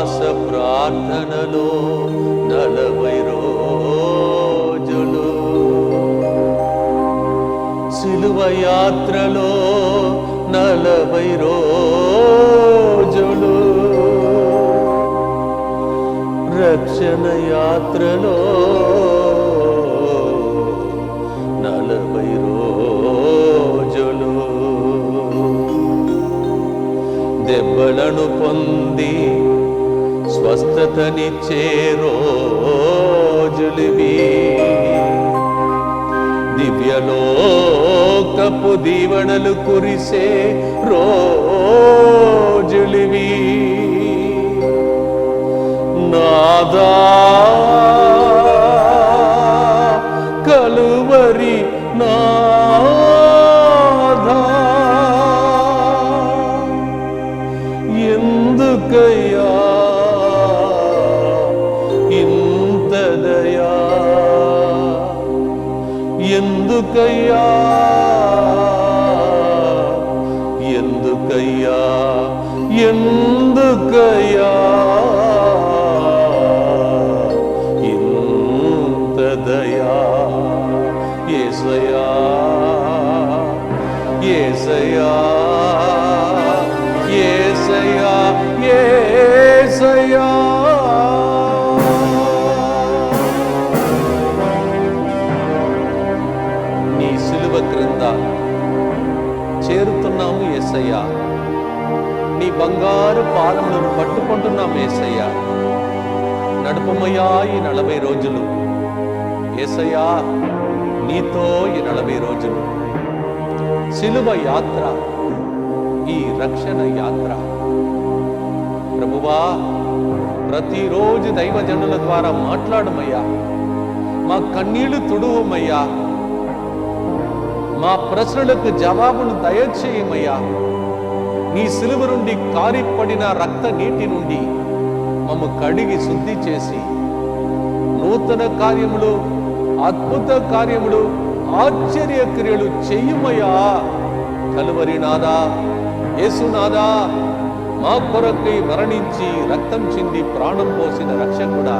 ఉపవాస ప్రార్థనలో 40 రోజులు, సిలువ యాత్రలో 40 రోజులు, రక్షణ యాత్రలో 40 రోజులు, దెబ్బలను పొంది స్వస్థతనిచ్చే రోజులివి, దివ్యలోకపు దీవెనలు కురిసే రోజులివి. నాదా కలువరి నాదా, ఎందుకయ్యా ఇంత దయా, ఎందుకయ్యా ఎందుకయ్యా ఎందుకయ్యా ఇంత దయా. యేసయ్యా యేసయ్యా యేసయ్యా యేసయ్యా. నీ సిలువ క్రింద చేరుతున్నాము యేసయ్యా, నీ బంగారు పాదములను పట్టుకుంటున్నాము యేసయ్యా. నడుపమయ్యా ఈ 40 రోజులు, యేసయ్యా నీతో ఈ 40 రోజులు. సిలువ యాత్ర, ఈ రక్షణ యాత్ర ప్రభువా, ప్రతిరోజు దైవజనుల ద్వారా మాట్లాడమయ్యా, మా కన్నీళ్లు తుడువమయ్యా, మా ప్రశ్నలకు జవాబును దయచేయమయ్యా. నీ సిలువ నుండి కారిపడిన రక్త నీటి నుండి మమ్ము కడిగి శుద్ధి చేసి నూతన కార్యములు, అద్భుత కార్యములు, ఆశ్చర్య క్రియలు చెయ్యుమయ్యా. కలువరి నాదా, యేసునాదా, మా కొరకై మరణించి రక్తం చింది ప్రాణం పోసిన రక్షకుడా,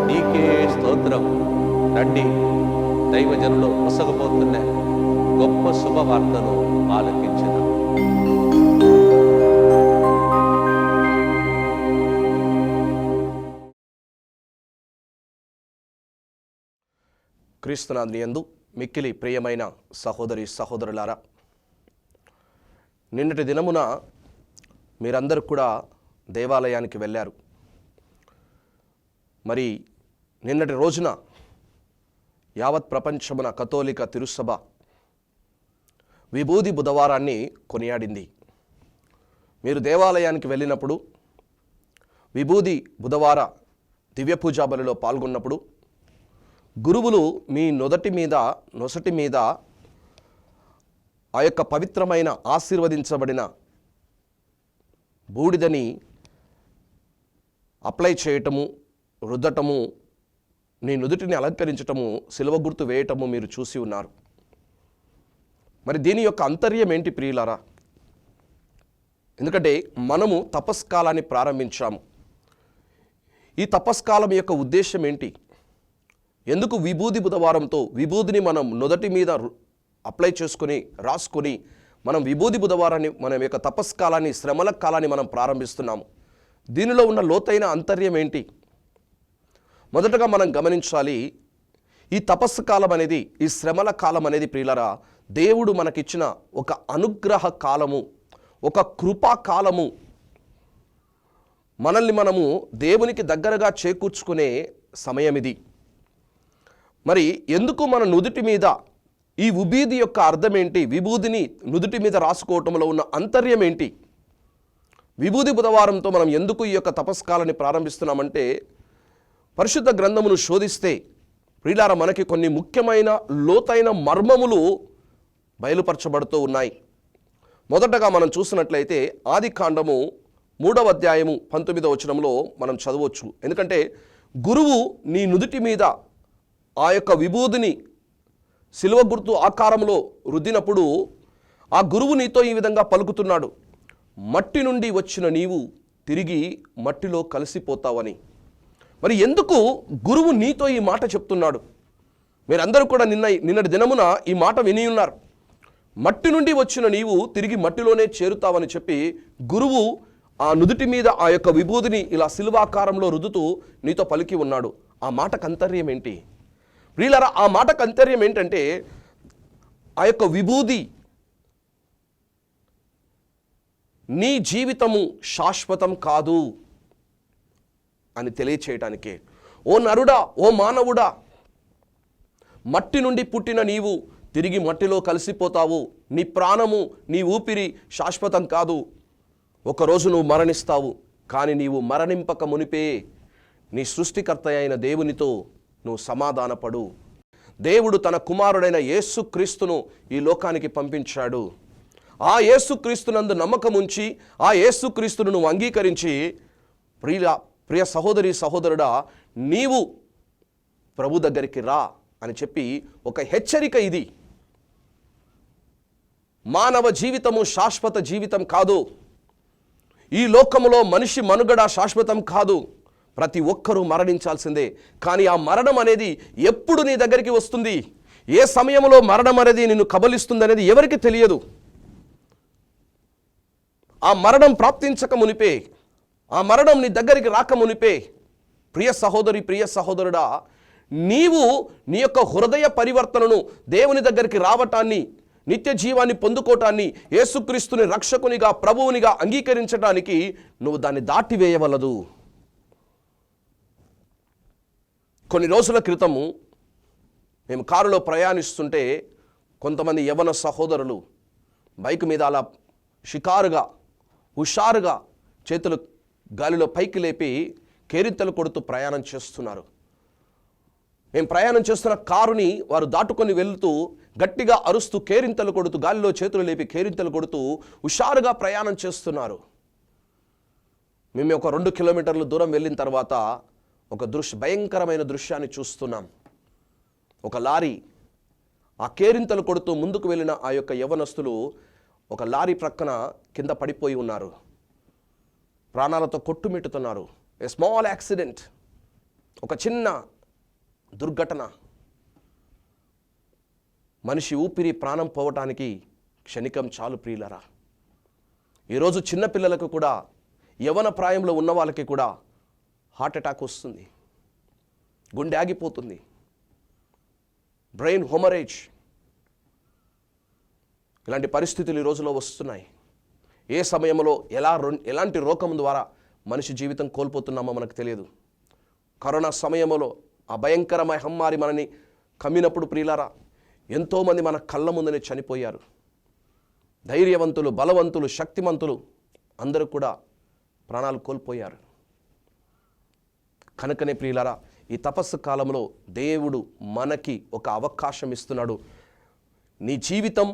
నీకే స్తోత్రం. రండి, దైవజనులు పొసగబోతున్న గొప్ప శుభవార్తను ఆలకించిన క్రీస్తునాథుని యందు మిక్కిలి ప్రియమైన సహోదరి సహోదరులారా, నిన్నటి దినమున మీరందరూ కూడా దేవాలయానికి వెళ్ళారు. మరి నిన్నటి రోజున యావత్ ప్రపంచమున కథోలిక తిరుసభ విభూది బుధవారాన్ని కొనియాడింది. మీరు దేవాలయానికి వెళ్ళినప్పుడు, విభూది బుధవార దివ్య పూజా బలిలో పాల్గొన్నప్పుడు గురువులు మీ నొసటి మీద ఆ యొక్క పవిత్రమైన ఆశీర్వదించబడిన బూడిదని అప్లై చేయటము, రుద్దటము, నీ నుదుటిని అలంకరించటము, సిలువ గుర్తు వేయటము మీరు చూసి ఉన్నారు. మరి దీని యొక్క అంతర్యం ఏంటి ప్రియులారా? ఎందుకంటే మనము తపస్కాలాన్ని ప్రారంభించాము. ఈ తపస్కాలం యొక్క ఉద్దేశం ఏంటి? ఎందుకు విభూది బుధవారంతో విభూదిని మనం నుదటి మీద అప్లై చేసుకొని రాసుకొని మనం విభూది బుధవారాన్ని, మన యొక్క తపస్కాలాన్ని, శ్రమల కాలాన్ని మనం ప్రారంభిస్తున్నాము. దీనిలో ఉన్న లోతైన అంతర్యం ఏంటి? మొదటగా మనం గమనించాలి, ఈ తపస్సు కాలం అనేది, ఈ శ్రమల కాలం అనేది ప్రియులారా, దేవుడు మనకిచ్చిన ఒక అనుగ్రహ కాలము, ఒక కృపా కాలము. మనల్ని మనము దేవునికి దగ్గరగా చేకూర్చుకునే సమయం ఇది. మరి ఎందుకు మన నుదుటి మీద ఈ విభూది యొక్క అర్థం ఏంటి? విభూదిని నుదుటి మీద రాసుకోవటంలో ఉన్న అంతర్యం ఏంటి? విభూది బుధవారంతో మనం ఎందుకు ఈ యొక్క తపస్కాలాన్ని ప్రారంభిస్తున్నామంటే, పరిశుద్ధ గ్రంథమును శోధిస్తే ప్రియులారా మనకి కొన్ని ముఖ్యమైన లోతైన మర్మములు బయలుపరచబడుతూ ఉన్నాయి. మొదటగా మనం చూసినట్లయితే ఆదికాండము 3వ అధ్యాయము 19వ వచనంలో మనం చదవచ్చు. ఎందుకంటే గురువు నీ నుదుటి మీద ఆ యొక్క విభూదిని సిలువ గుర్తు ఆకారంలో రుద్దినప్పుడు ఆ గురువు నీతో ఈ విధంగా పలుకుతున్నాడు, మట్టి నుండి వచ్చిన నీవు తిరిగి మట్టిలో కలిసిపోతావని. మరి ఎందుకు గురువు నీతో ఈ మాట చెప్తున్నాడు? మీరందరూ కూడా నిన్నటి దినమున ఈ మాట విని ఉన్నారు. మట్టి నుండి వచ్చిన నీవు తిరిగి మట్టిలోనే చేరుతావని చెప్పి గురువు ఆ నుదుటి మీద ఆ యొక్క విభూతిని ఇలా శిలువాకారంలో రుదుతూ నీతో పలికి ఉన్నాడు. ఆ మాటకు అంతర్యం ఏంటి ప్రియులారా? ఆ మాటకు అంతర్యం ఏంటంటే, ఆ యొక్క విభూది నీ జీవితము శాశ్వతం కాదు అని తెలియచేయటానికే. ఓ నరుడా, ఓ మానవుడా, మట్టి నుండి పుట్టిన నీవు తిరిగి మట్టిలో కలిసిపోతావు. నీ ప్రాణము, నీ ఊపిరి శాశ్వతం కాదు. ఒకరోజు నువ్వు మరణిస్తావు. కానీ నీవు మరణింపక మునిపే నీ సృష్టికర్త అయిన దేవునితో నువ్వు సమాధానపడు. దేవుడు తన కుమారుడైన యేసుక్రీస్తును ఈ లోకానికి పంపించాడు. ఆ యేసుక్రీస్తునందు నమ్మకం ఉంచి ఆ యేసుక్రీస్తును నువ్వు అంగీకరించి ప్రియ సహోదరి సహోదరుడా, నీవు ప్రభు దగ్గరికి రా అని చెప్పి ఒక హెచ్చరిక ఇది. మానవ జీవితము శాశ్వత జీవితం కాదు. ఈ లోకములో మనిషి మనుగడ శాశ్వతం కాదు. ప్రతి ఒక్కరూ మరణించాల్సిందే. కానీ ఆ మరణం అనేది ఎప్పుడు నీ దగ్గరికి వస్తుంది, ఏ సమయంలో మరణం అనేది నిన్ను కబలిస్తుంది అనేది ఎవరికి తెలియదు. ఆ మరణం ప్రాప్తించక మునిపే, ఆ మరణం నీ దగ్గరికి రాక మునిపే, ప్రియ సహోదరి ప్రియ సహోదరుడా, నీవు నీ యొక్క హృదయ పరివర్తనను, దేవుని దగ్గరికి రావటాన్ని, నిత్య జీవాన్ని పొందుకోవటాన్ని, యేసుక్రీస్తుని రక్షకునిగా ప్రభువునిగా అంగీకరించడానికి నువ్వు దాన్ని దాటివేయవలదు. కొన్ని రోజుల క్రితము మేము కారులో ప్రయాణిస్తుంటే కొంతమంది యవన సహోదరులు బైక్ మీద అలా షికారుగా హుషారుగా చేతులు గాలిలో పైకి లేపి కేరింతలు కొడుతూ ప్రయాణం చేస్తున్నారు. మేము ప్రయాణం చేస్తున్న కారుని వారు దాటుకొని వెళ్తూ గట్టిగా అరుస్తూ కేరింతలు కొడుతూ గాలిలో చేతులు లేపి కేరింతలు కొడుతూ హుషారుగా ప్రయాణం చేస్తున్నారు. మేము ఒక 2 కిలోమీటర్ల దూరం వెళ్ళిన తర్వాత ఒక భయంకరమైన దృశ్యాన్ని చూస్తున్నాం. ఒక లారీ ఆ కేరింతలు కొడుతూ ముందుకు వెళ్ళిన ఆ యొక్క యవనస్తులు ఒక లారీ ప్రక్కన కింద పడిపోయి ఉన్నారు. ప్రాణాలతో కొట్టుమిట్టుతున్నారు. ఏ స్మాల్ యాక్సిడెంట్, ఒక చిన్న దుర్ఘటన. మనిషి ఊపిరి ప్రాణం పోవటానికి క్షణికం చాలు ప్రియులరా. ఈరోజు చిన్నపిల్లలకు కూడా, యవన ప్రాయంలో ఉన్న వాళ్ళకి కూడా హార్ట్ అటాక్ వస్తుంది, గుండె ఆగిపోతుంది, బ్రెయిన్ హెమరేజ్, ఇలాంటి పరిస్థితులు ఈ రోజులో వస్తున్నాయి. ఏ సమయంలో ఎలాంటి రోగం ద్వారా మనిషి జీవితం కోల్పోతున్నామో మనకు తెలియదు. కరోనా సమయంలో ఆ భయంకరమైన మహమ్మారి మనని కమ్మినప్పుడు ప్రియులారా, ఎంతోమంది మన కళ్ళ ముందునే చనిపోయారు. ధైర్యవంతులు, బలవంతులు, శక్తిమంతులు అందరూ కూడా ప్రాణాలు కోల్పోయారు. కనుకనే ప్రియులారా, ఈ తపస్సు కాలంలో దేవుడు మనకి ఒక అవకాశం ఇస్తున్నాడు. నీ జీవితం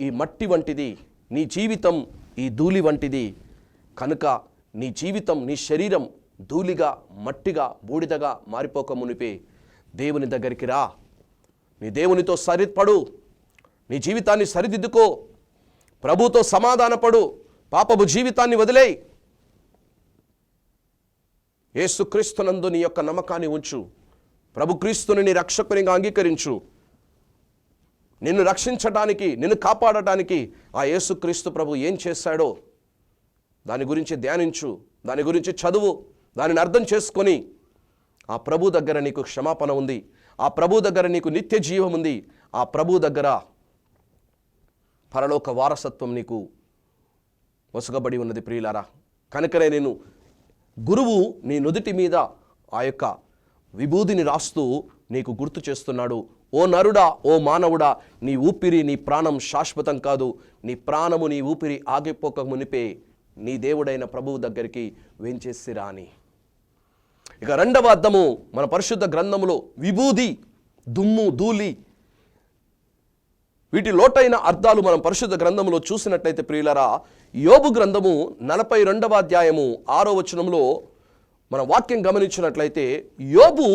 ఈ మట్టి వంటిది, నీ జీవితం ఈ ధూళి వంటిది. కనుక నీ జీవితం, నీ శరీరం ధూళిగా, మట్టిగా, బూడిదగా మారిపోక మునిపే దేవుని దగ్గరికి రా. నీ దేవునితో సరిపడు, నీ జీవితాన్ని సరిదిద్దుకో, ప్రభుతో సమాధానపడు, పాపపు జీవితాన్ని వదిలేయి. యేసుక్రీస్తునందు నీ యొక్క నమ్మకాన్ని ఉంచు. ప్రభు క్రీస్తుని నీ రక్షకునిగా అంగీకరించు. నిన్ను రక్షించడానికి, నిన్ను కాపాడటానికి ఆ యేసుక్రీస్తు ప్రభు ఏం చేశాడో దాని గురించి ధ్యానించు, దాని గురించి చదువు, దానిని అర్థం చేసుకొని ఆ ప్రభు దగ్గర నీకు క్షమాపణ ఉంది, ఆ ప్రభు దగ్గర నీకు నిత్య జీవం ఉంది, ఆ ప్రభు దగ్గర పరలోక వారసత్వం నీకు వసగబడి ఉన్నది ప్రియులారా. కనుకనే నేను గురువు నీ నుదుటి మీద ఆ యొక్క విభూదిని రాస్తూ నీకు గుర్తు చేస్తున్నాడు. ఓ నరుడా, ఓ మానవుడా, నీ ఊపిరి, నీ ప్రాణం శాశ్వతం కాదు. నీ ప్రాణము, నీ ఊపిరి ఆగిపోక మునిపే నీ దేవుడైన ప్రభువు దగ్గరికి వెంచేసిరా అని. ఇక 2వ అర్థము మన పరిశుద్ధ గ్రంథములో విభూది, దుమ్ము, ధూళి, వీటి లోటైన అర్థాలు మనం పరిశుద్ధ గ్రంథములో చూసినట్లయితే ప్రియులరా, యోబు గ్రంథము 42వ అధ్యాయము 6వ వచనంలో మన వాక్యం గమనించినట్లయితే, యోబు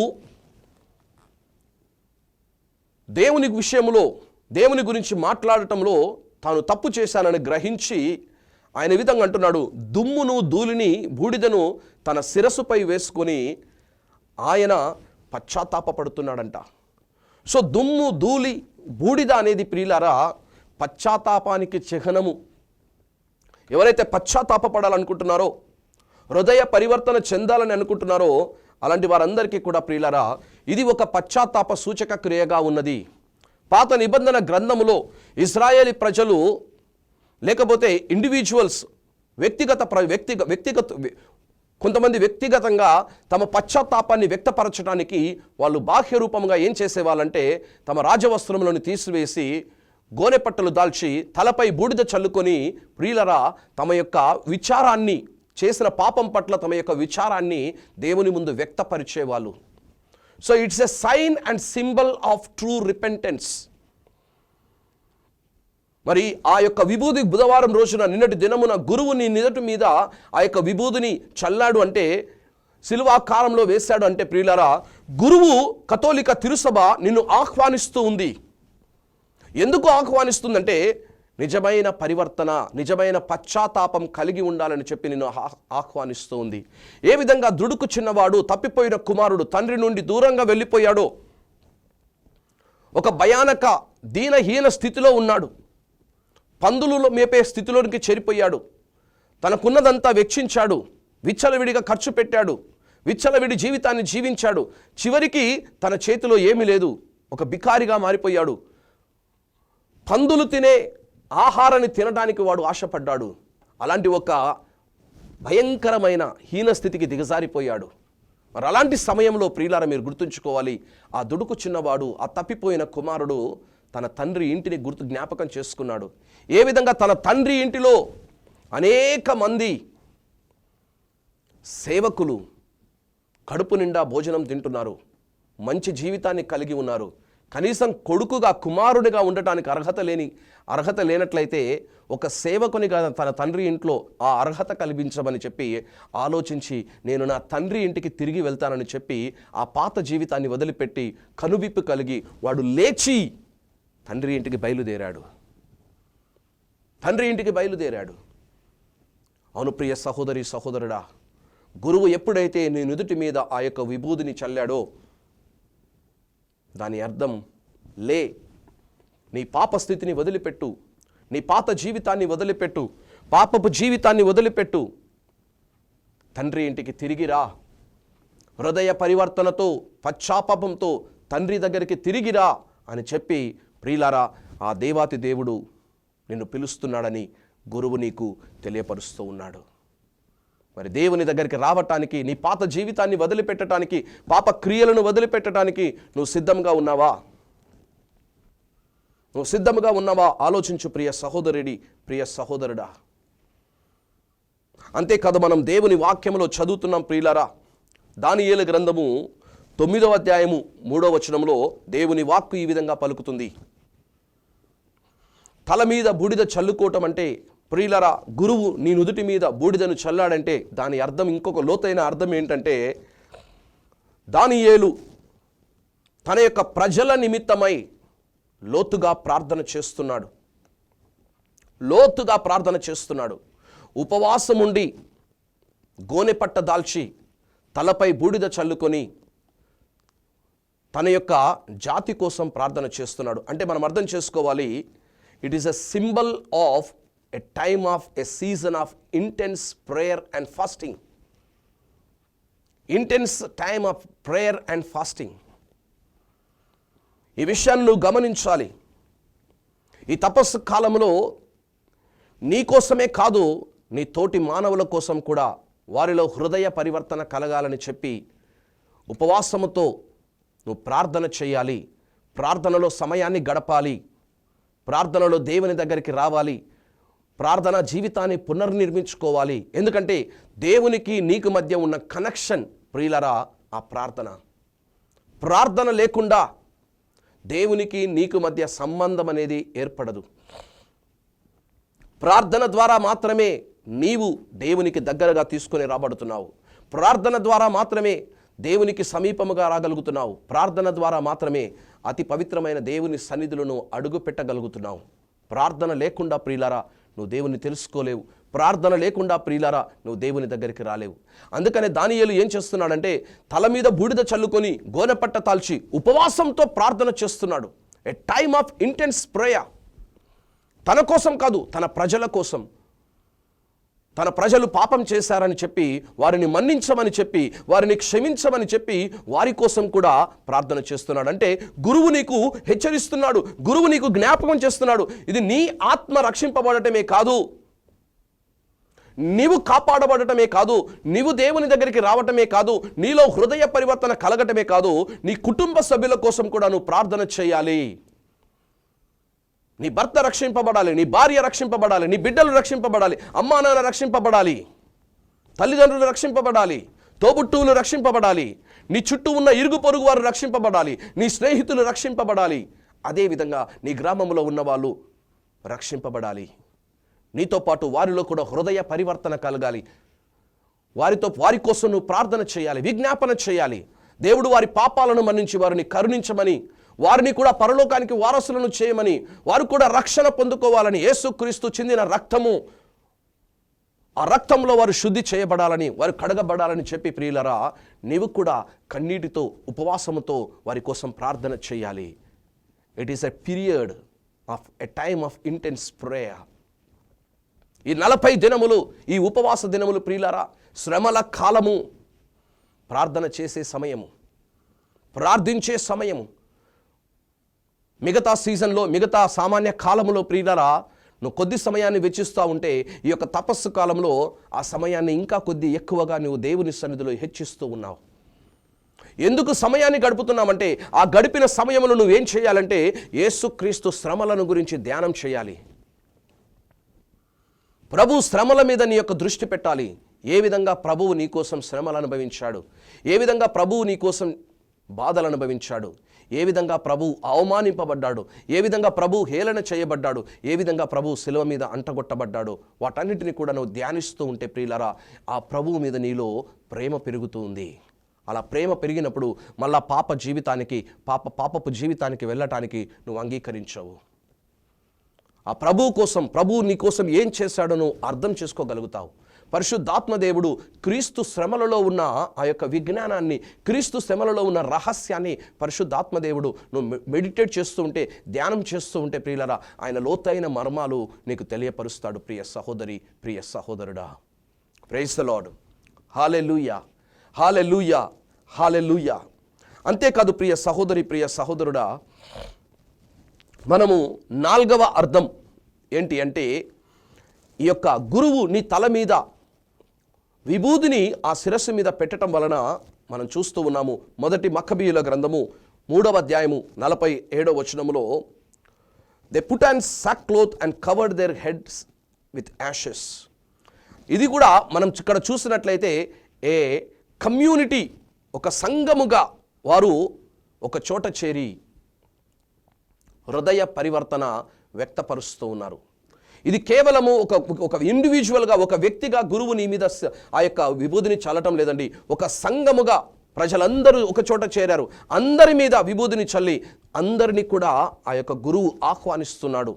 దేవుని విషయంలో, దేవుని గురించి మాట్లాడటంలో తాను తప్పు చేశానని గ్రహించి ఆయన ఈ విధంగా అంటున్నాడు, దుమ్మును ధూళిని బూడిదను తన శిరస్సుపై వేసుకొని ఆయన పశ్చాత్తాపడుతున్నాడంట. సో దుమ్ము ధూళి బూడిద అనేది ప్రియులారా పశ్చాత్తాపానికి చిహ్నము. ఎవరైతే పశ్చాత్తాపడాలనుకుంటున్నారో, హృదయ పరివర్తన చెందాలని అనుకుంటున్నారో అలాంటి వారందరికీ కూడా ప్రియులారా ఇది ఒక పశ్చాత్తాప సూచక క్రియగా ఉన్నది. పాత నిబంధన గ్రంథములో ఇశ్రాయేలీ ప్రజలు లేకపోతే ఇండివిజువల్స్ కొంతమంది వ్యక్తిగతంగా తమ పశ్చాత్తాపాన్ని వ్యక్తపరచడానికి వాళ్ళు బాహ్య రూపంగా ఏం చేసేవాళ్ళంటే తమ రాజవస్త్రములను తీసివేసి గోనెపట్టలు దాల్చి తలపై బూడిద చల్లుకొని ప్రియులరా తమ యొక్క విచారాన్ని, చేసిన పాపం పట్ల తమ యొక్క విచారాన్ని దేవుని ముందు వ్యక్తపరిచేవాళ్ళు. So it's a sign and symbol of true repentance. మరి ఆ యొక్క విభూది బుధవారం రోజున నిన్నటి దినమున గురువు నీ నిదటి మీద ఆ యొక్క విభూదిని చల్లాడు అంటే, శిలువాకారంలో వేశాడు అంటే ప్రియులారా గురువు కథోలిక తిరుసభ నిన్ను ఆహ్వానిస్తూ ఉంది. ఎందుకు ఆహ్వానిస్తుందంటే నిజమైన పరివర్తన, నిజమైన పశ్చాత్తాపం కలిగి ఉండాలని చెప్పి నిన్ను ఆహ్వానిస్తూ ఉంది. ఏ విధంగా దుడుకు చిన్నవాడు తప్పిపోయిన కుమారుడు తండ్రి నుండి దూరంగా వెళ్ళిపోయాడో, ఒక భయానక దీనహీన స్థితిలో ఉన్నాడు, పందులలో మేపే స్థితిలోనికి చేరిపోయాడు, తనకున్నదంతా వెచ్చించాడు, విచ్చలవిడిగా ఖర్చు పెట్టాడు, విచ్చలవిడి జీవితాన్ని జీవించాడు, చివరికి తన చేతిలో ఏమీ లేదు, ఒక బికారిగా మారిపోయాడు. పందులు తినే ఆహారాన్ని తినడానికి వాడు ఆశపడ్డాడు. అలాంటి ఒక భయంకరమైన హీనస్థితికి దిగజారిపోయాడు. మరి అలాంటి సమయంలో ప్రియులారా మీరు గుర్తుంచుకోవాలి, ఆ దుడుకు చిన్నవాడు, ఆ తప్పిపోయిన కుమారుడు తన తండ్రి ఇంటిని జ్ఞాపకం చేసుకున్నాడు. ఏ విధంగా తన తండ్రి ఇంటిలో అనేక మంది సేవకులు కడుపు నిండా భోజనం తింటున్నారు, మంచి జీవితాన్ని కలిగి ఉన్నారు. కనీసం కొడుకుగా, కుమారుడిగా ఉండటానికి అర్హత లేనట్లయితే ఒక సేవకునిగా తన తండ్రి ఇంట్లో ఆ అర్హత కల్పించమని చెప్పి ఆలోచించి నేను నా తండ్రి ఇంటికి తిరిగి వెళ్తానని చెప్పి ఆ పాత జీవితాన్ని వదిలిపెట్టి కనువిప్పు కలిగి వాడు లేచి తండ్రి ఇంటికి బయలుదేరాడు. అవును ప్రియ సహోదరి సహోదరుడా, గురువు ఎప్పుడైతే నీ నుదుటి మీద ఆ యొక్క విభూదిని చల్లాడో దాని అర్థం లే, నీ పాప స్థితిని వదిలిపెట్టు, నీ పాత జీవితాన్ని వదిలిపెట్టు, పాపపు జీవితాన్ని వదిలిపెట్టు, తండ్రి ఇంటికి తిరిగిరా, హృదయ పరివర్తనతో పశ్చాత్తాపంతో తండ్రి దగ్గరికి తిరిగిరా అని చెప్పి ప్రియులారా ఆ దేవాతి దేవుడు నిన్ను పిలుస్తున్నాడని గురువు నీకు తెలియపరుస్తూ ఉన్నాడు. మరి దేవుని దగ్గరికి రావటానికి, నీ పాత జీవితాన్ని వదిలిపెట్టడానికి, పాప క్రియలను వదిలిపెట్టడానికి నువ్వు సిద్ధంగా ఉన్నావా? ఆలోచించు ప్రియ సహోదరుడి, ప్రియ సహోదరుడా. అంతేకాదు మనం దేవుని వాక్యంలో చదువుతున్నాం ప్రియులారా, దానియేలు గ్రంథము 9వ అధ్యాయము 3వ వచనంలో దేవుని వాక్కు ఈ విధంగా పలుకుతుంది. తల మీద బూడిద చల్లుకోవటం అంటే ప్రియులరా గురువు నీ నుదుటి మీద బూడిదను చల్లాడంటే దాని అర్థం, ఇంకొక లోతైన అర్థం ఏంటంటే దానియేలు తన యొక్క ప్రజల నిమిత్తమై లోతుగా ప్రార్థన చేస్తున్నాడు. ఉపవాసం ఉండి గోనెపట్ట దాల్చి తలపై బూడిద చల్లుకొని తన యొక్క జాతి కోసం ప్రార్థన చేస్తున్నాడు. అంటే మనం అర్థం చేసుకోవాలి, it is a symbol of a time of a season of intense prayer and fasting. Intense time of prayer and fasting. ఈ విషయాన్ని నువ్వు గమనించాలి. ఈ తపస్సు కాలంలో నీ కోసమే కాదు, నీ తోటి మానవుల కోసం కూడా వారిలో హృదయ పరివర్తన కలగాలని చెప్పి ఉపవాసముతో నువ్వు ప్రార్థన చేయాలి. ప్రార్థనలో సమయాన్ని గడపాలి, ప్రార్థనలో దేవుని దగ్గరికి రావాలి, ప్రార్థన జీవితాన్ని పునర్నిర్మించుకోవాలి. ఎందుకంటే దేవునికి నీకు మధ్య ఉన్న కనెక్షన్ ప్రియులరా ఆ ప్రార్థన లేకుండా దేవునికి నీకు మధ్య సంబంధం అనేది ఏర్పడదు. ప్రార్థన ద్వారా మాత్రమే నీవు దేవునికి దగ్గరగా తీసుకొని రాబడుతున్నావు. ప్రార్థన ద్వారా మాత్రమే దేవునికి సమీపముగా రాగలుగుతున్నావు. ప్రార్థన ద్వారా మాత్రమే అతి పవిత్రమైన దేవుని సన్నిధులను అడుగు పెట్టగలుగుతున్నావు. ప్రార్థన లేకుండా ప్రియులారా నువ్వు దేవుని తెలుసుకోలేవు. ప్రార్థన లేకుండా ప్రియులారా నువ్వు దేవుని దగ్గరికి రాలేవు. అందుకనే దానియేలు ఏం చేస్తున్నాడంటే తల మీద బూడిద చల్లుకొని గోనెపట్ట తాల్చి ఉపవాసంతో ప్రార్థన చేస్తున్నాడు. ఏ టైమ్ ఆఫ్ ఇంటెన్స్ ప్రేయర్. తన కోసం కాదు, తన ప్రజల కోసం. తన ప్రజలు పాపం చేశారని చెప్పి వారిని మన్నించమని చెప్పి వారిని క్షమించమని చెప్పి వారి కోసం కూడా ప్రార్థన చేస్తున్నాడు. అంటే గురువు నీకు హెచ్చరిస్తున్నాడు, గురువు నీకు జ్ఞాపకం చేస్తున్నాడు. ఇది నీ ఆత్మ రక్షింపబడటమే కాదు, నీవు కాపాడబడటమే కాదు, నీవు దేవుని దగ్గరికి రావటమే కాదు, నీలో హృదయ పరివర్తన కలగటమే కాదు, నీ కుటుంబ సభ్యుల కోసం కూడా నువ్వు ప్రార్థన చేయాలి. నీ భర్త రక్షింపబడాలి, నీ భార్య రక్షింపబడాలి, నీ బిడ్డలు రక్షింపబడాలి, అమ్మా నాన్న రక్షింపబడాలి, తల్లిదండ్రులు రక్షింపబడాలి, తోబుట్టువులు రక్షింపబడాలి, నీ చుట్టూ ఉన్న ఇరుగు పొరుగు వారు రక్షింపబడాలి, నీ స్నేహితులు రక్షింపబడాలి, అదేవిధంగా నీ గ్రామంలో ఉన్న వాళ్ళు రక్షింపబడాలి. నీతో పాటు వారిలో కూడా హృదయ పరివర్తన కలగాలి. వారి కోసం నువ్వు ప్రార్థన చేయాలి, విజ్ఞాపన చేయాలి. దేవుడు వారి పాపాలను మన్నించి వారిని కరుణించమని, వారిని కూడా పరలోకానికి వారసులను చేయమని, వారు కూడా రక్షణ పొందుకోవాలని, యేసుక్రీస్తు చిందిన రక్తము, ఆ రక్తంలో వారు శుద్ధి చేయబడాలని, వారు కడగబడాలని చెప్పి ప్రియులరా నీవు కూడా కన్నీటితో ఉపవాసముతో వారి కోసం ప్రార్థన చేయాలి. It is a period of a time of intense prayer. ఈ 40 దినములు, ఈ ఉపవాస దినములు ప్రియులారా శ్రమల కాలము, ప్రార్థన చేసే సమయము, ప్రార్థించే సమయము. మిగతా సీజన్లో, మిగతా సామాన్య కాలములో ప్రియులారా నువ్వు కొద్ది సమయాన్ని వెచ్చిస్తూ ఉంటే ఈ యొక్క తపస్సు కాలంలో ఆ సమయాన్ని ఇంకా కొద్ది ఎక్కువగా నువ్వు దేవుని సన్నిధిలో హెచ్చిస్తూ ఉన్నావు. ఎందుకు సమయాన్ని గడుపుతున్నామంటే ఆ గడిపిన సమయంలో నువ్వేం చేయాలంటే యేసుక్రీస్తు శ్రమలను గురించి ధ్యానం చేయాలి. ప్రభు శ్రమల మీద నీ యొక్క దృష్టి పెట్టాలి. ఏ విధంగా ప్రభువు నీ కోసం శ్రమలు అనుభవించాడు, ఏ విధంగా ప్రభువు నీ కోసం బాధలు అనుభవించాడు, ఏ విధంగా ప్రభువు అవమానింపబడ్డాడు, ఏ విధంగా ప్రభువు హేళన చేయబడ్డాడు, ఏ విధంగా ప్రభువు శిలువ మీద అంటగొట్టబడ్డాడు, వాటన్నిటిని కూడా నువ్వు ధ్యానిస్తూ ఉంటే ప్రియులారా ఆ ప్రభువు మీద నీలో ప్రేమ పెరుగుతూ ఉంది. అలా ప్రేమ పెరిగినప్పుడు మళ్ళా పాపపు జీవితానికి వెళ్ళటానికి నువ్వు అంగీకరించవు. ఆ ప్రభువు కోసం, ప్రభువు నీ కోసం ఏం చేశాడో నువ్వు అర్థం చేసుకోగలుగుతావు. పరిశుద్ధాత్మ దేవుడు క్రీస్తు శ్రమలలో ఉన్న ఆ యొక్క విజ్ఞానాన్ని, క్రీస్తు శ్రమలలో ఉన్న రహస్యాన్ని పరిశుద్ధాత్మ దేవుడు నువ్వు మెడిటేట్ చేస్తూ ఉంటే, ధ్యానం చేస్తూ ఉంటే ప్రియులరా ఆయన లోతైన మర్మాలు నీకు తెలియపరుస్తాడు. ప్రియ సహోదరి, ప్రియ సహోదరుడా, praise the lord. Hallelujah, hallelujah, హల్లెలూయా. అంతేకాదు ప్రియ సహోదరి, ప్రియ సహోదరుడా, మనము 4వ అర్థం ఏంటి అంటే ఈ యొక్క గురువు నీ తల మీద విభూదిని ఆ శిరస్సు మీద పెట్టడం వలన మనం చూస్తూ ఉన్నాము. మొదటి మక్కబీయుల గ్రంథము 3వ అధ్యాయము 47వ వచనములో they put on sackcloth and covered their heads with ashes. ఇది కూడా మనం ఇక్కడ చూసినట్లయితే ఏ కమ్యూనిటీ, ఒక సంఘముగా వారు ఒక చోట చేరి హృదయ పరివర్తన వ్యక్తపరుస్తూ ఉన్నారు. ఇది కేవలము ఒక ఇండివిజువల్గా, ఒక వ్యక్తిగా గురువు నీ మీద ఆ యొక్క విభూదిని చల్లటం లేదండి. ఒక సంఘముగా ప్రజలందరూ ఒక చోట చేరారు, అందరి మీద విభూదిని చల్లి అందరినీ కూడా ఆ యొక్క గురువు ఆహ్వానిస్తున్నాడు.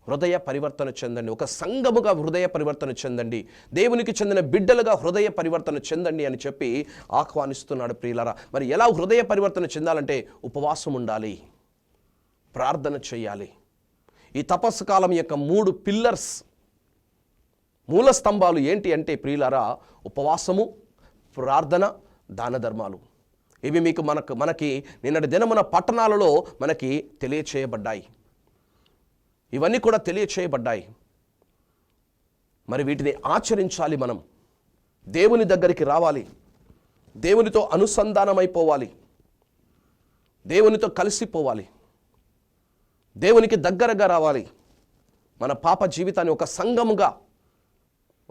హృదయ పరివర్తన చెందండి, ఒక సంఘముగా హృదయ పరివర్తన చెందండి, దేవునికి చెందిన బిడ్డలుగా హృదయ పరివర్తన చెందండి అని చెప్పి ఆహ్వానిస్తున్నాడు. ప్రియులారా, మరి ఎలా హృదయ పరివర్తన చెందాలంటే ఉపవాసం ఉండాలి, ప్రార్థన చేయాలి. ఈ తపస్సు కాలం యొక్క 3 పిల్లర్స్, మూల స్తంభాలు ఏంటి అంటే ప్రియులారా ఉపవాసము, ప్రార్థన, దాన ధర్మాలు. ఇవి మీకు మనకి నిన్నటి దినమున పట్టణాలలో మనకి తెలియచేయబడ్డాయి. ఇవన్నీ కూడా తెలియచేయబడ్డాయి. మరి వీటిని ఆచరించాలి. మనం దేవుని దగ్గరికి రావాలి, దేవునితో అనుసంధానమైపోవాలి, దేవునితో కలిసిపోవాలి, దేవునికి దగ్గరగా రావాలి. మన పాప జీవితాన్ని ఒక సంఘముగా,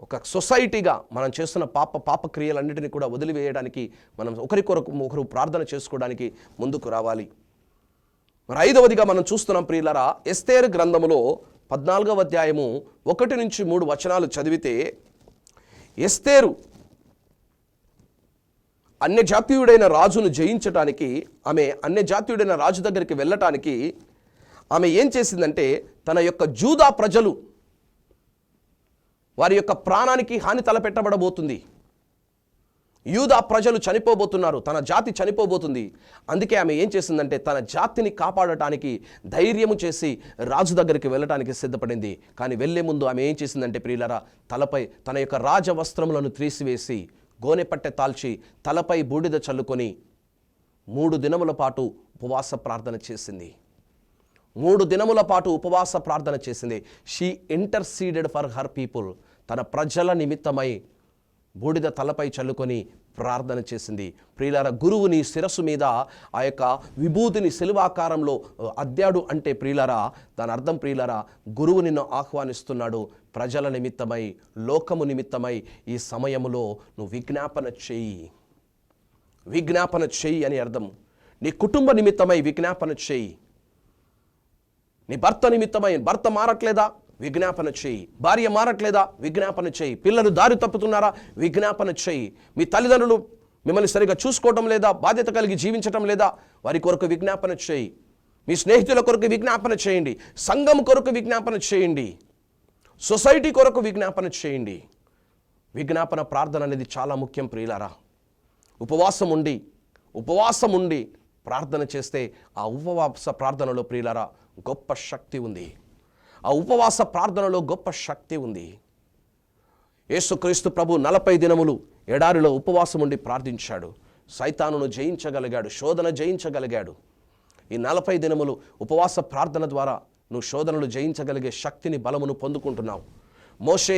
ఒక సొసైటీగా మనం చేస్తున్న పాప క్రియలన్నిటిని కూడా వదిలివేయడానికి మనం ఒకరు ప్రార్థన చేసుకోవడానికి ముందుకు రావాలి. మరి 5వదిగా మనం చూస్తున్నాం ప్రియులారా, ఎస్తేరు గ్రంథములో 14వ అధ్యాయము 1 నుంచి 3 వచనాలు చదివితే, ఎస్తేరు అన్యజాతీయుడైన రాజును జయించటానికి, ఆమె అన్యజాతీయుడైన రాజు దగ్గరికి వెళ్ళటానికి ఆమె ఏం చేసిందంటే తన యొక్క జూదా ప్రజలు వారి యొక్క ప్రాణానికి హాని తలపెట్టబడబోతుంది. యూదా ప్రజలు చనిపోబోతున్నారు, తన జాతి చనిపోబోతుంది. అందుకే ఆమె ఏం చేసిందంటే తన జాతిని కాపాడటానికి ధైర్యము చేసి రాజు దగ్గరికి వెళ్ళటానికి సిద్ధపడింది. కానీ వెళ్లే ముందు ఆమె ఏం చేసిందంటే ప్రియులారా, తలపై తన యొక్క రాజవస్త్రములను తీసివేసి గోనెపట్టె తాల్చి తలపై బూడిద చల్లుకొని 3 దినముల పాటు ఉపవాస ప్రార్థన చేసింది. 3 దినముల పాటు ఉపవాస ప్రార్థన చేసింది. She interceded for her people. తన ప్రజల నిమిత్తమై బూడిద తలపై చల్లుకొని ప్రార్థన చేసింది. ప్రియులారా, గురువుని శిరస్సు మీద ఆ యొక్క విభూతిని శిలువాకారంలో అద్దాడు అంటే ప్రియులారా, దాని అర్థం ప్రియులారా, గురువు నిన్ను ఆహ్వానిస్తున్నాడు. ప్రజల నిమిత్తమై, లోకము నిమిత్తమై ఈ సమయములో నువ్వు విజ్ఞాపన చేయి. విజ్ఞాపన చేయి అని అర్థం. నీ కుటుంబ నిమిత్తమై విజ్ఞాపన చేయి. నీ భర్త నిమిత్తమై, భర్త మారట్లేదా, విజ్ఞాపన చేయి. భార్య మారట్లేదా, విజ్ఞాపన చేయి. పిల్లలు దారి తప్పుతున్నారా, విజ్ఞాపన చేయి. మీ తల్లిదండ్రులు మిమ్మల్ని సరిగా చూసుకోవటం లేదా, బాధ్యత కలిగి జీవించటం లేదా, వారి కొరకు విజ్ఞాపన చేయి. మీ స్నేహితుల కొరకు విజ్ఞాపన చేయండి. సంఘం కొరకు విజ్ఞాపన చేయండి. సొసైటీ కొరకు విజ్ఞాపన చేయండి. విజ్ఞాపన ప్రార్థన అనేది చాలా ముఖ్యం ప్రియులారా. ఉపవాసం ఉండి ప్రార్థన చేస్తే ఆ ఉపవాస ప్రార్థనలో ప్రియులారా గొప్ప శక్తి ఉంది. ఆ ఉపవాస ప్రార్థనలో గొప్ప శక్తి ఉంది. యేసుక్రీస్తు ప్రభు 40 దినములు ఎడారిలో ఉపవాసం ఉండి ప్రార్థించాడు. సైతానును జయించగలిగాడు, శోధన జయించగలిగాడు. ఈ 40 దినములు ఉపవాస ప్రార్థన ద్వారా నువ్వు శోధనలు జయించగలిగే శక్తిని, బలమును పొందుకుంటున్నావు. మోషే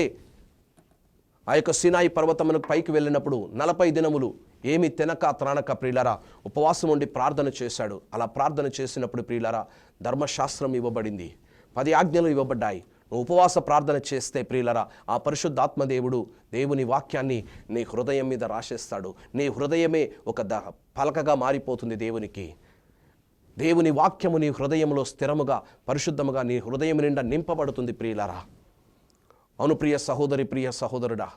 ఆ యొక్క సినాయి పర్వతమునకు పైకి వెళ్ళినప్పుడు 40 దినములు ఏమి తినక త్రాణక ప్రియులారా ఉపవాసం ఉండి ప్రార్థన చేశాడు. అలా ప్రార్థన చేసినప్పుడు ప్రియులారా ధర్మశాస్త్రం ఇవ్వబడింది, 10 ఆజ్ఞలు ఇవ్వబడ్డాయి. నువ్వు ఉపవాస ప్రార్థన చేస్తే ప్రియులరా ఆ పరిశుద్ధాత్మదేవుడు దేవుని వాక్యాన్ని నీ హృదయం మీద రాసేస్తాడు. నీ హృదయమే ఒక పలకగా మారిపోతుంది దేవునికి. దేవుని వాక్యము నీ హృదయంలో స్థిరముగా, పరిశుద్ధముగా నీ హృదయం నిండా నింపబడుతుంది ప్రియులరా. అవును ప్రియ సహోదరి, ప్రియ సహోదరుడా,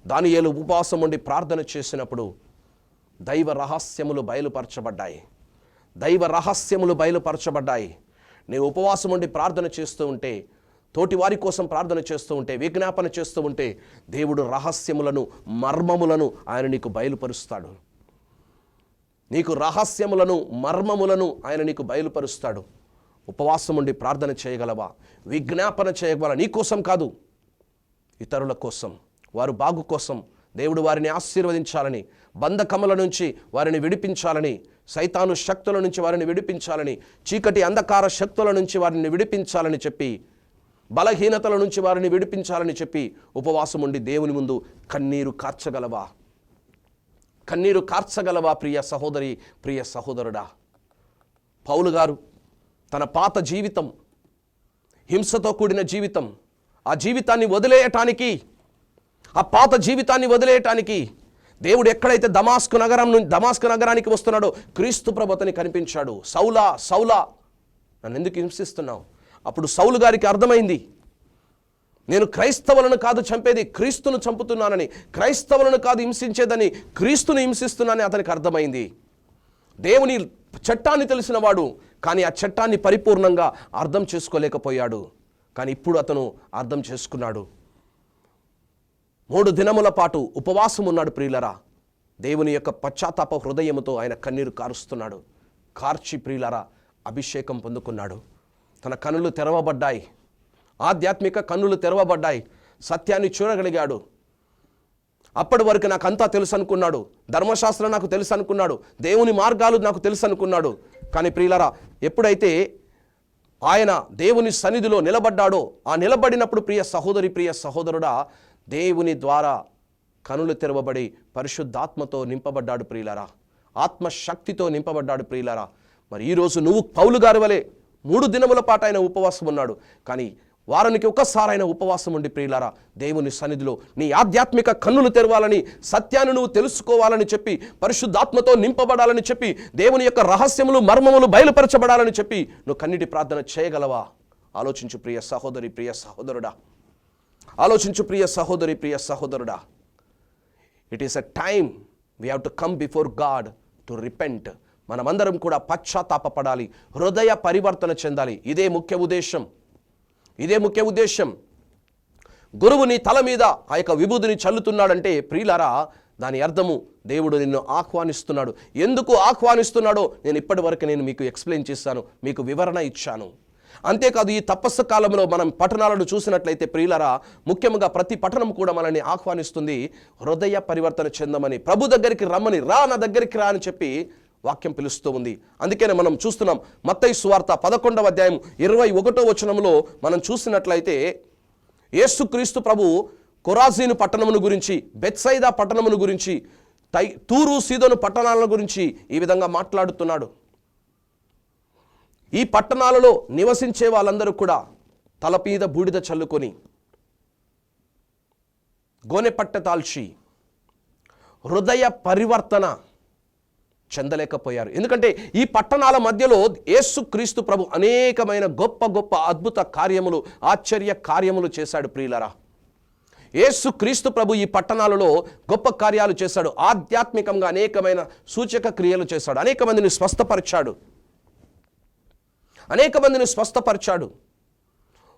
దానియేలు ఉపవాసం ఉండి ప్రార్థన చేసినప్పుడు దైవ రహస్యములు బయలుపరచబడ్డాయి. దైవ రహస్యములు బయలుపరచబడ్డాయి. నీవు ఉపవాసం ఉండి ప్రార్థన చేస్తూ ఉంటే, తోటి వారి కోసం ప్రార్థన చేస్తూ ఉంటే, విజ్ఞాపన చేస్తూ ఉంటే దేవుడు రహస్యములను, మర్మములను ఆయన నీకు బయలుపరుస్తాడు. నీకు రహస్యములను, మర్మములను ఆయన నీకు బయలుపరుస్తాడు. ఉపవాసం ఉండి ప్రార్థన చేయగలవా? విజ్ఞాపన చేయగలవా? నీ కోసం కాదు, ఇతరుల కోసం, వారు బాగు కోసం. దేవుడు వారిని ఆశీర్వదించాలని, బంధకముల నుంచి వారిని విడిపించాలని, సైతాను శక్తుల నుంచి వారిని విడిపించాలని, చీకటి అంధకార శక్తుల నుంచి వారిని విడిపించాలని చెప్పి, బలహీనతల నుంచి వారిని విడిపించాలని చెప్పి ఉపవాసం ఉండి దేవుని ముందు కన్నీరు కార్చగలవా? కన్నీరు కార్చగలవా ప్రియ సహోదరి, ప్రియ సహోదరుడా? పౌలు గారు తన పాత జీవితం, హింసతో కూడిన జీవితం, ఆ జీవితాన్ని వదిలేయటానికి, ఆ పాత జీవితాన్ని వదిలేయటానికి దేవుడు ఎక్కడైతే దమాస్కు నగరానికి వస్తున్నాడో క్రీస్తు ప్రభు అతనికి కనిపించాడు. సౌలా, సౌలా, నన్ను ఎందుకు హింసిస్తున్నావు? అప్పుడు సౌలు గారికి అర్థమైంది, నేను క్రైస్తవులను కాదు చంపేది, క్రీస్తును చంపుతున్నానని. క్రైస్తవులను కాదు హింసించేదని, క్రీస్తును హింసిస్తున్నానని అతనికి అర్థమైంది. దేవుని చట్టాన్ని తెలిసినవాడు, కానీ ఆ చట్టాన్ని పరిపూర్ణంగా అర్థం చేసుకోలేకపోయాడు. కానీ ఇప్పుడు అతను అర్థం చేసుకున్నాడు. 3 దినముల పాటు ఉపవాసం ఉన్నాడు ప్రియులరా. దేవుని యొక్క పశ్చాత్తాప హృదయముతో ఆయన కన్నీరు కారుస్తున్నాడు. కార్చి ప్రియులరా అభిషేకం పొందుకున్నాడు. తన కన్నులు తెరవబడ్డాయి, ఆధ్యాత్మిక కన్నులు తెరవబడ్డాయి. సత్యాన్ని చూడగలిగాడు. అప్పటి వరకు నాకు అంతా తెలుసు అనుకున్నాడు, ధర్మశాస్త్రం నాకు తెలుసు అనుకున్నాడు, దేవుని మార్గాలు నాకు తెలుసు అనుకున్నాడు. కానీ ప్రియులరా ఎప్పుడైతే ఆయన దేవుని సన్నిధిలో నిలబడ్డాడో, ఆ నిలబడినప్పుడు ప్రియ సహోదరి, ప్రియ సహోదరుడా, దేవుని ద్వారా కనులు తెరవబడి పరిశుద్ధాత్మతో నింపబడ్డాడు ప్రియులారా. ఆత్మశక్తితో నింపబడ్డాడు ప్రియులారా. మరి ఈరోజు నువ్వు పౌలు గారి వలె 3 దినముల పాటు ఆయన ఉపవాసం ఉన్నాడు. కానీ వారానికి ఒకసారి ఆయన ఉపవాసం ఉండి ప్రియులారా దేవుని సన్నిధిలో నీ ఆధ్యాత్మిక కన్నులు తెరవాలని, సత్యాన్ని నువ్వు తెలుసుకోవాలని చెప్పి, పరిశుద్ధాత్మతో నింపబడాలని చెప్పి, దేవుని యొక్క రహస్యములు, మర్మములు బయలుపరచబడాలని చెప్పి నువ్వు కన్నీటి ప్రార్థన చేయగలవా? ఆలోచించు ప్రియ సహోదరి, ప్రియ సహోదరుడా. ఆలోచించు ప్రియ సహోదరి, ప్రియ సహోదరుడా. It is a time we have to come before God to repent. మనమందరం కూడా పశ్చాత్తాపపడాలి, హృదయ పరివర్తన చెందాలి. ఇదే ముఖ్య ఉద్దేశం. గురువు నీ తల మీద ఆ యొక్క విభూతిని చల్లుతున్నాడంటే ప్రియులారా, దాని అర్థము దేవుడు నిన్ను ఆహ్వానిస్తున్నాడు. ఎందుకు ఆహ్వానిస్తున్నాడో ఇప్పటి వరకు నేను మీకు ఎక్స్ప్లెయిన్ చేశాను, మీకు వివరణ ఇచ్చాను. అంతేకాదు, ఈ తపస్సు కాలంలో మనం పట్టణాలను చూసినట్లయితే ప్రియులారా, ముఖ్యంగా ప్రతి పట్టణం కూడా మనల్ని ఆహ్వానిస్తుంది హృదయ పరివర్తన చెందమని, ప్రభు దగ్గరికి రమ్మని, రా నా దగ్గరికి రా అని చెప్పి వాక్యం పిలుస్తూ ఉంది. అందుకనే మనం చూస్తున్నాం మత్తయి సువార్త 11వ అధ్యాయం 21వ వచనంలో మనం చూసినట్లయితే యేసుక్రీస్తు ప్రభు కొరాజీను పట్టణమును గురించి, బెత్సైదా పట్టణమును గురించి, తూరు సీదోను పట్టణాల గురించి ఈ విధంగా మాట్లాడుతున్నాడు. ఈ పట్టణాలలో నివసించే వాళ్ళందరూ కూడా తలపీద బూడిద చల్లుకొని గోనెపట్టె తాల్చి హృదయ పరివర్తన చెందలేకపోయారు. ఎందుకంటే ఈ పట్టణాల మధ్యలో యేసుక్రీస్తు ప్రభు అనేకమైన గొప్ప గొప్ప అద్భుత కార్యములు, ఆశ్చర్య కార్యములు చేశాడు. ప్రియులరా, యేసుక్రీస్తు ప్రభు ఈ పట్టణాలలో గొప్ప కార్యాలు చేశాడు. ఆధ్యాత్మికంగా అనేకమైన సూచక క్రియలు చేశాడు. అనేక మందిని స్వస్థపరిచాడు.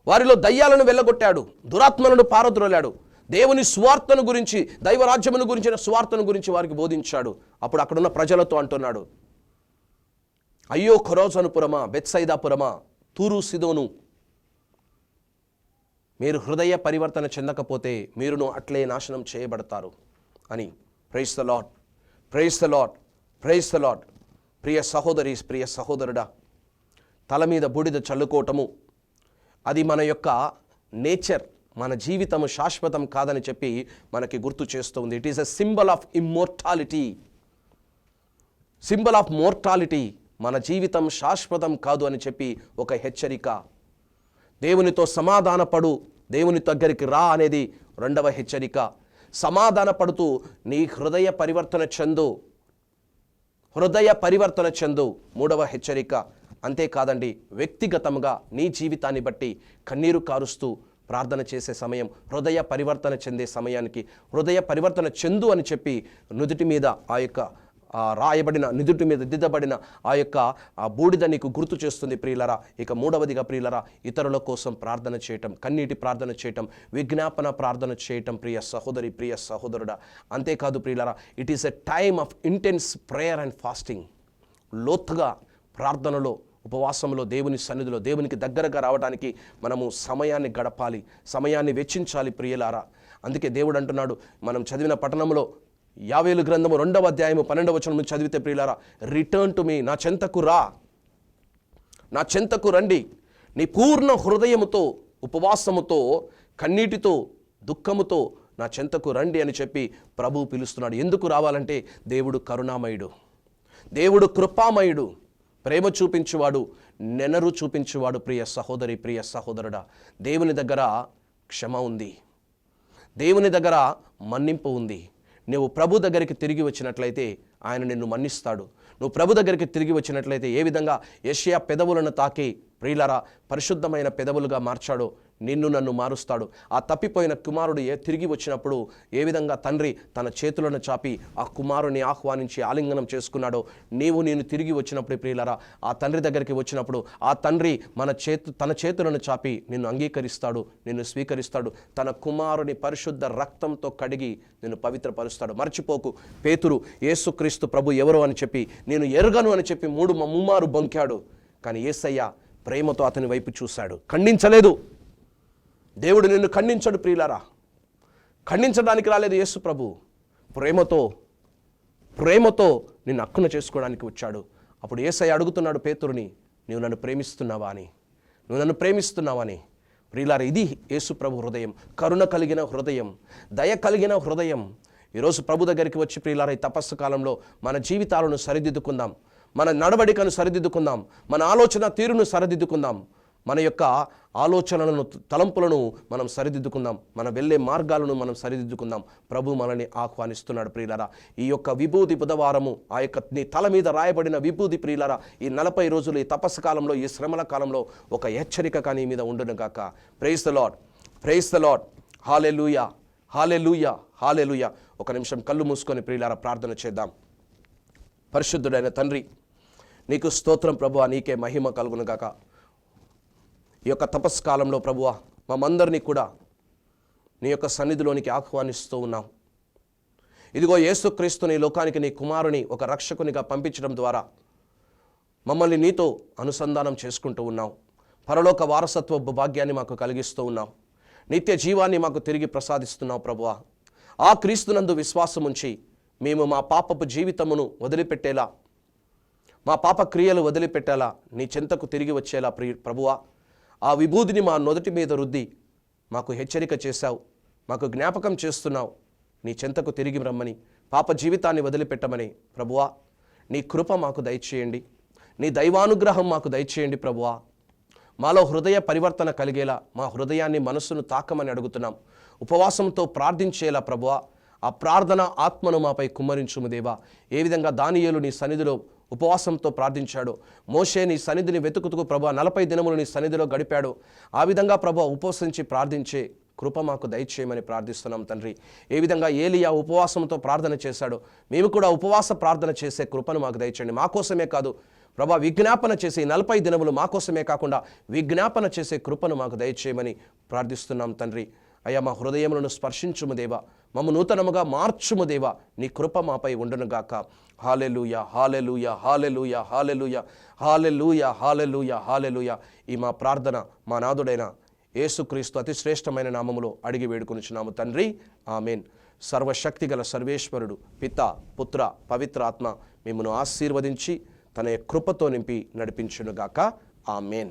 వారిలో దయ్యాలను వెళ్ళగొట్టాడు, దురాత్మలను పారద్రోలాడు, దేవుని స్వార్థను గురించి, దైవరాజ్యమును గురించిన స్వార్థను గురించి వారికి బోధించాడు. అప్పుడు అక్కడున్న ప్రజలతో అంటున్నాడు, అయ్యో ఖొరాజనుపురమా, బెత్సైదాపురమా, తూరు సిదోను, మీరు హృదయ పరివర్తన చెందకపోతే మీరును అట్లే నాశనం చేయబడతారు అని. Praise the Lord, praise the Lord, praise the Lord. ప్రియ సహోదరి, ప్రియ సహోదరుడా, తల మీద బూడిద చల్లుకోవటము అది మన యొక్క నేచర్, మన జీవితము శాశ్వతం కాదని చెప్పి మనకి గుర్తు చేస్తుంది. It is a symbol of immortality, symbol of mortality. మన జీవితం శాశ్వతం కాదు అని చెప్పి ఒక హెచ్చరిక. దేవునితో సమాధానపడు, దేవుని దగ్గరికి రా అనేది రెండవ హెచ్చరిక. సమాధానపడుతూ నీ హృదయ పరివర్తన చెందు మూడవ హెచ్చరిక. అంతేకాదండి, వ్యక్తిగతంగా నీ జీవితాన్ని బట్టి కన్నీరు కారుస్తూ ప్రార్థన చేసే సమయం, హృదయ పరివర్తన చెందే సమయానికి హృదయ పరివర్తన చెందు అని చెప్పి నుదుటి మీద ఆ యొక్క రాయబడిన, నుదుటి మీద దిద్దబడిన ఆ యొక్క బూడిద నీకు గుర్తు చేస్తుంది ప్రియులరా. ఇక మూడవదిగా ప్రియులరా, ఇతరుల కోసం ప్రార్థన చేయటం, కన్నీటి ప్రార్థన చేయటం, విజ్ఞాపన ప్రార్థన చేయటం ప్రియ సహోదరి, ప్రియ సహోదరుడా. అంతేకాదు ప్రియులరా, it is a time of intense prayer and fasting. లోతుగా ప్రార్థనలో, ఉపవాసంలో, దేవుని సన్నిధిలో, దేవునికి దగ్గరగా రావడానికి మనము సమయాన్ని గడపాలి, సమయాన్ని వెచ్చించాలి ప్రియులారా. అందుకే దేవుడు అంటున్నాడు, మనం చదివిన పట్టణంలో యావేలు గ్రంథము 2వ అధ్యాయము 12వ వచనం చదివితే ప్రియులారా, రిటర్న్ టు మీ, నా చెంతకు రా, నా చెంతకు రండి, నీ పూర్ణ హృదయముతో, ఉపవాసముతో, కన్నీటితో, దుఃఖముతో నా చెంతకు రండి అని చెప్పి ప్రభువు పిలుస్తున్నాడు. ఎందుకు రావాలంటే దేవుడు కరుణామయుడు, దేవుడు కృపామయుడు, ప్రేమ చూపించువాడు, నెనరు చూపించువాడు. ప్రియ సహోదరి, ప్రియ సహోదరుడా, దేవుని దగ్గర క్షమ ఉంది, దేవుని దగ్గర మన్నింపు ఉంది. నువ్వు ప్రభు దగ్గరికి తిరిగి వచ్చినట్లయితే ఆయన నిన్ను మన్నిస్తాడు. నువ్వు ప్రభు దగ్గరికి తిరిగి వచ్చినట్లయితే ఏ విధంగా యెషయా పెదవులను తాకి ప్రియులరా పరిశుద్ధమైన పెదవులుగా మార్చాడో నిన్ను నన్ను మారుస్తాడు. ఆ తప్పిపోయిన కుమారుడు తిరిగి వచ్చినప్పుడు ఏ విధంగా తండ్రి తన చేతులను చాపి ఆ కుమారుని ఆహ్వానించి ఆలింగనం చేసుకున్నాడో, నేను తిరిగి వచ్చినప్పుడు ప్రియులరా ఆ తండ్రి దగ్గరికి వచ్చినప్పుడు ఆ తండ్రి తన చేతులను చాపి నిన్ను అంగీకరిస్తాడు, నిన్ను స్వీకరిస్తాడు. తన కుమారుని పరిశుద్ధ రక్తంతో కడిగి నిన్ను పవిత్రపరుస్తాడు. మర్చిపోకు, పేతురు యేసుక్రీస్తు ప్రభు ఎవరు అని చెప్పి నేను ఎరుగను అని చెప్పి ముమ్మారు బొంకాడు. కానీ యేసయ్య ప్రేమతో అతని వైపు చూశాడు, ఖండించలేదు. దేవుడు నిన్ను ఖండించడు ప్రియులారా, ఖండించడానికి రాలేదు యేసు ప్రభు. ప్రేమతో నిన్ను హక్కున చేసుకోవడానికి వచ్చాడు. అప్పుడు యేసయ్య అడుగుతున్నాడు పేతురుని, నువ్వు నన్ను ప్రేమిస్తున్నావా అని. ప్రియులారా, ఇది యేసు ప్రభు హృదయం, కరుణ కలిగిన హృదయం, దయ కలిగిన హృదయం. ఈరోజు ప్రభు దగ్గరికి వచ్చి ప్రియులారా ఈ తపస్సు కాలంలో మన జీవితాలను సరిదిద్దుకుందాం, మన నడవడికను సరిదిద్దుకుందాం, మన ఆలోచన తీరును సరిదిద్దుకుందాం, మన యొక్క ఆలోచనలను, తలంపులను మనం సరిదిద్దుకుందాం, మన వెళ్ళే మార్గాలను మనం సరిదిద్దుకుందాం. ప్రభు మనల్ని ఆహ్వానిస్తున్నాడు ప్రియులారా. ఈ యొక్క విభూతి బుధవారము, ఆ యొక్క నీ తల మీద రాయబడిన విభూతి ప్రియులారా, ఈ 40 రోజులు ఈ తపస్సు కాలంలో, ఈ శ్రమల కాలంలో ఒక హెచ్చరిక కానీ మీద ఉండును గాక. Praise the Lord, praise the Lord. Hallelujah, hallelujah, hallelujah. ఒక నిమిషం కళ్ళు మూసుకొని ప్రియులారా ప్రార్థన చేద్దాం. పరిశుద్ధుడైన తండ్రి, నీకు స్తోత్రం ప్రభువా, నీకే మహిమ కలుగును గాక. ఈ యొక్క తపస్సు కాలంలో ప్రభువా మమ్మందరినీ కూడా నీ యొక్క సన్నిధిలోనికి ఆహ్వానిస్తూ ఉన్నాం. ఇదిగో యేసుక్రీస్తుని ఈ లోకానికి నీ కుమారుని ఒక రక్షకునిగా పంపించడం ద్వారా మమ్మల్ని నీతో అనుసంధానం చేసుకుంటూ ఉన్నావు. పరలోక వారసత్వ భాగ్యాన్ని మాకు కలిగిస్తూ ఉన్నావు. నిత్య జీవాన్ని మాకు తిరిగి ప్రసాదిస్తున్నావు ప్రభువా. ఆ క్రీస్తునందు విశ్వాసం ఉంచి మేము మా పాపపు జీవితమును వదిలిపెట్టేలా, మా పాప క్రియలు వదిలిపెట్టేలా, నీ చెంతకు తిరిగి వచ్చేలా ప్రభువా ఆ విభూదిని మా నుదుటి మీద రుద్ది మాకు హెచ్చరిక చేశావు, మాకు జ్ఞాపకం చేస్తున్నావు. నీ చెంతకు తిరిగి రమ్మని, పాప జీవితాన్ని వదిలిపెట్టమని ప్రభువా నీ కృప మాకు దయచేయండి. నీ దైవానుగ్రహం మాకు దయచేయండి ప్రభువా. మాలో హృదయ పరివర్తన కలిగేలా, మా హృదయాన్ని మనస్సును తాకమని అడుగుతున్నాం. ఉపవాసంతో ప్రార్థించేలా ప్రభువా ఆ ప్రార్థన ఆత్మను మాపై కుమ్మరించుము దేవా. ఏ విధంగా దానియేలు నీ సన్నిధిలో ఉపవాసంతో ప్రార్థించాడు, మోషే నీ సన్నిధిని వెతుకుతుకు ప్రభువా 40 దినములు నీ సన్నిధిలో గడిపాడు. ఆ విధంగా ప్రభువా ఉపవసించి ప్రార్థించే కృప మాకు దయచేయమని ప్రార్థిస్తున్నాం తండ్రి. ఏ విధంగా ఏలియా ఉపవాసంతో ప్రార్థన చేశాడు, మేము కూడా ఉపవాస ప్రార్థన చేసే కృపను మాకు దయచేయండి. మా కోసమే కాదు ప్రభా, విజ్ఞాపన చేసే 40 దినములు మా కోసమే కాకుండా విజ్ఞాపన చేసే కృపను మాకు దయచేయమని ప్రార్థిస్తున్నాం తండ్రి. అయ్యా మా హృదయములను స్పర్శించుము దేవా, మమ్ము నూతనముగా మార్చుము దేవా. నీ కృప మాపై ఉండునుగాక. హల్లెలూయా, hallelujah, hallelujah, hallelujah, hallelujah, hallelujah, హల్లెలూయా. ఈ మా ప్రార్థన మా నాథుడైన యేసుక్రీస్తు అతి శ్రేష్టమైన నామములో అడిగి వేడుకొనుచున్నాము తండ్రి. ఆమేన్. సర్వశక్తిగల సర్వేశ్వరుడు పిత, పుత్ర, పవిత్ర ఆత్మ మిమ్మను ఆశీర్వదించి తన కృపతో నింపి నడిపించునుగాక. ఆమేన్.